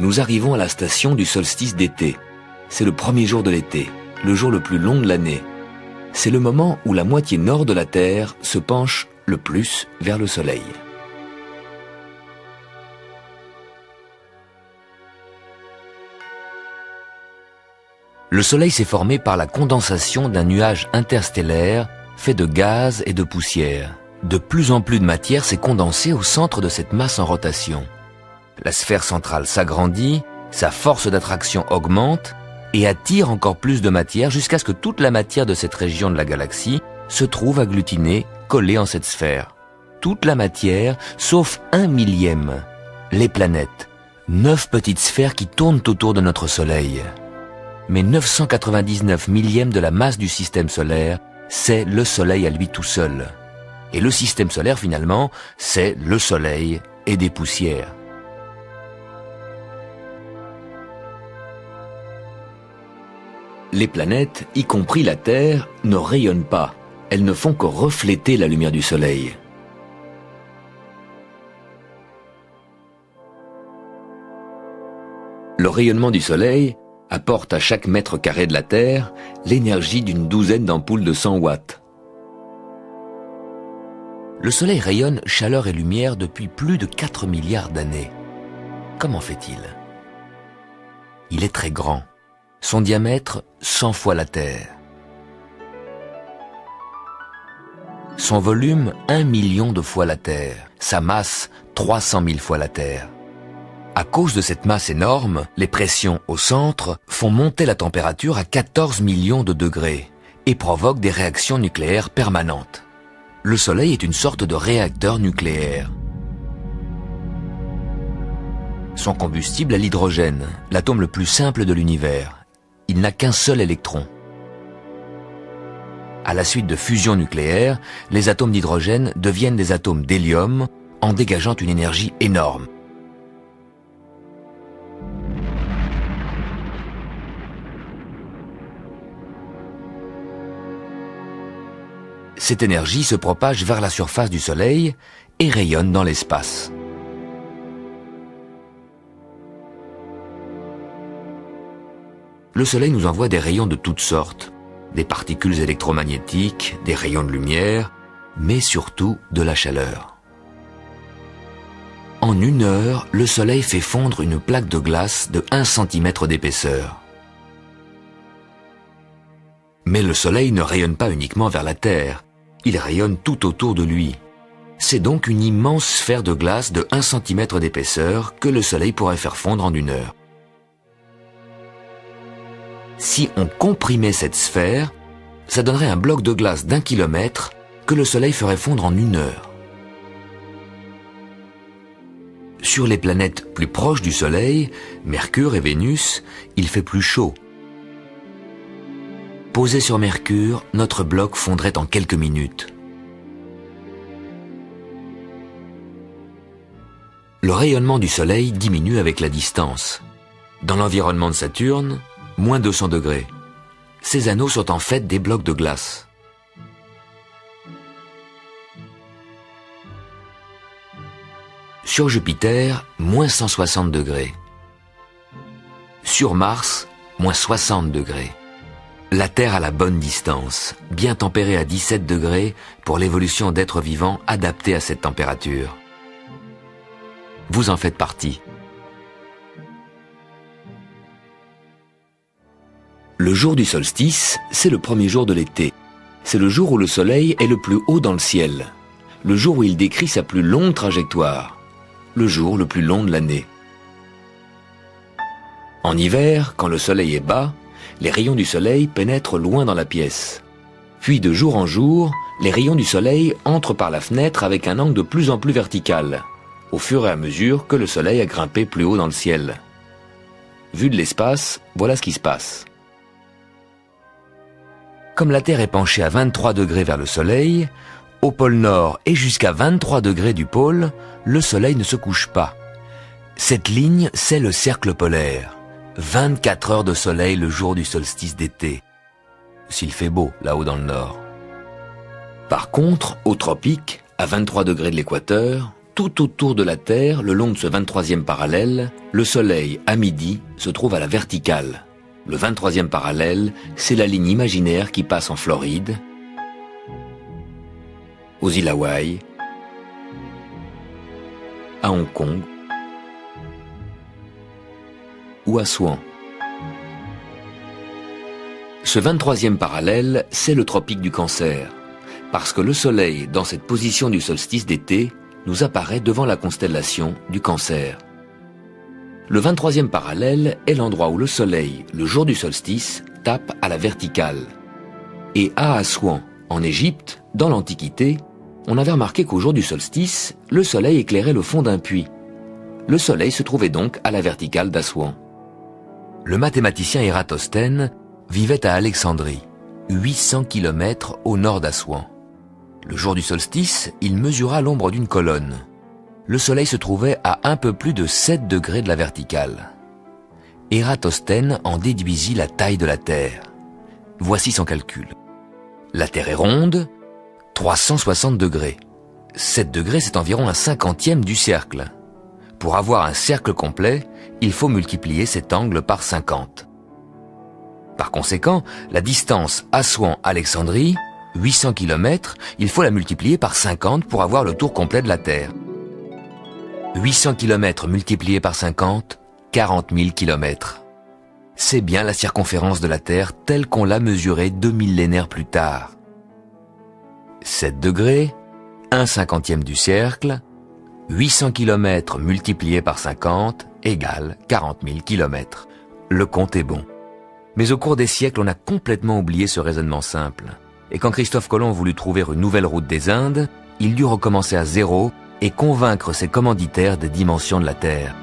Nous arrivons à la station du solstice d'été. C'est le premier jour de l'été, le jour le plus long de l'année. C'est le moment où la moitié nord de la Terre se penche le plus vers le Soleil. Le Soleil s'est formé par la condensation d'un nuage interstellaire fait de gaz et de poussière. De plus en plus de matière s'est condensée au centre de cette masse en rotation. La sphère centrale s'agrandit, sa force d'attraction augmente et attire encore plus de matière jusqu'à ce que toute la matière de cette région de la galaxie se trouve agglutinée, collée en cette sphère. Toute la matière, sauf 1/1000, les planètes, 9 petites sphères qui tournent autour de notre Soleil. Mais 999 millièmes de la masse du système solaire, c'est le Soleil à lui tout seul. Et le système solaire, finalement, c'est le Soleil et des poussières. Les planètes, y compris la Terre, ne rayonnent pas. Elles ne font que refléter la lumière du Soleil. Le rayonnement du Soleil apporte à chaque mètre carré de la Terre l'énergie d'une douzaine d'ampoules de 100 watts. Le Soleil rayonne chaleur et lumière depuis plus de 4 milliards d'années. Comment fait-il? Il est très grand. Son diamètre, 100 fois la Terre. Son volume, 1 million de fois la Terre. Sa masse, 300 000 fois la Terre. À cause de cette masse énorme, les pressions au centre font monter la température à 14 millions de degrés et provoquent des réactions nucléaires permanentes. Le Soleil est une sorte de réacteur nucléaire. Son combustible est l'hydrogène, l'atome le plus simple de l'univers. Il n'a qu'un seul électron. À la suite de fusion nucléaire, les atomes d'hydrogène deviennent des atomes d'hélium en dégageant une énergie énorme. Cette énergie se propage vers la surface du Soleil et rayonne dans l'espace. Le Soleil nous envoie des rayons de toutes sortes, des particules électromagnétiques, des rayons de lumière, mais surtout de la chaleur. En 1 heure, le Soleil fait fondre une plaque de glace de 1 cm d'épaisseur. Mais le Soleil ne rayonne pas uniquement vers la Terre, il rayonne tout autour de lui. C'est donc une immense sphère de glace de 1 cm d'épaisseur que le Soleil pourrait faire fondre en 1 heure. Si on comprimait cette sphère, ça donnerait un bloc de glace d'1 kilomètre que le Soleil ferait fondre en 1 heure. Sur les planètes plus proches du Soleil, Mercure et Vénus, il fait plus chaud. Posé sur Mercure, notre bloc fondrait en quelques minutes. Le rayonnement du Soleil diminue avec la distance. Dans l'environnement de Saturne, moins 200 degrés. Ces anneaux sont en fait des blocs de glace. Sur Jupiter, moins 160 degrés. Sur Mars, moins 60 degrés. La Terre a la bonne distance, bien tempérée à 17 degrés pour l'évolution d'êtres vivants adaptés à cette température. Vous en faites partie. Le jour du solstice, c'est le premier jour de l'été. C'est le jour où le Soleil est le plus haut dans le ciel. Le jour où il décrit sa plus longue trajectoire. Le jour le plus long de l'année. En hiver, quand le Soleil est bas, les rayons du Soleil pénètrent loin dans la pièce. Puis de jour en jour, les rayons du Soleil entrent par la fenêtre avec un angle de plus en plus vertical, au fur et à mesure que le Soleil a grimpé plus haut dans le ciel. Vu de l'espace, voilà ce qui se passe. Comme la Terre est penchée à 23 degrés vers le Soleil, au pôle Nord et jusqu'à 23 degrés du pôle, le Soleil ne se couche pas. Cette ligne, c'est le cercle polaire. 24 heures de soleil le jour du solstice d'été. S'il fait beau, là-haut dans le Nord. Par contre, au tropique, à 23 degrés de l'équateur, Tout autour de la Terre, le long de ce 23e parallèle, le Soleil, à midi, se trouve à la verticale. Le 23e parallèle, c'est la ligne imaginaire qui passe en Floride, aux îles Hawaï, à Hong Kong ou à Swan. Ce 23e parallèle, c'est le tropique du Cancer, parce que le Soleil, dans cette position du solstice d'été, nous apparaît devant la constellation du Cancer. Le 23e parallèle est l'endroit où le Soleil, le jour du solstice, tape à la verticale. Et à Assouan, en Égypte, dans l'Antiquité, on avait remarqué qu'au jour du solstice, le Soleil éclairait le fond d'un puits. Le Soleil se trouvait donc à la verticale d'Assouan. Le mathématicien Ératosthène vivait à Alexandrie, 800 km au nord d'Assouan. Le jour du solstice, il mesura l'ombre d'une colonne. Le Soleil se trouvait à un peu plus de 7 degrés de la verticale. Ératosthène en déduisit la taille de la Terre. Voici son calcul. La Terre est ronde, 360 degrés. 7 degrés, c'est environ un 50e du cercle. Pour avoir un cercle complet, il faut multiplier cet angle par 50. Par conséquent, la distance Assouan-Alexandrie, 800 km, il faut la multiplier par 50 pour avoir le tour complet de la Terre. 800 km multiplié par 50, 40 000 km. C'est bien la circonférence de la Terre telle qu'on l'a mesurée 2 millénaires plus tard. 7 degrés, 1/50e du cercle, 800 km multiplié par 50 égale 40 000 km. Le compte est bon. Mais au cours des siècles, on a complètement oublié ce raisonnement simple. Et quand Christophe Colomb voulut trouver une nouvelle route des Indes, il dut recommencer à zéro et convaincre ses commanditaires des dimensions de la Terre.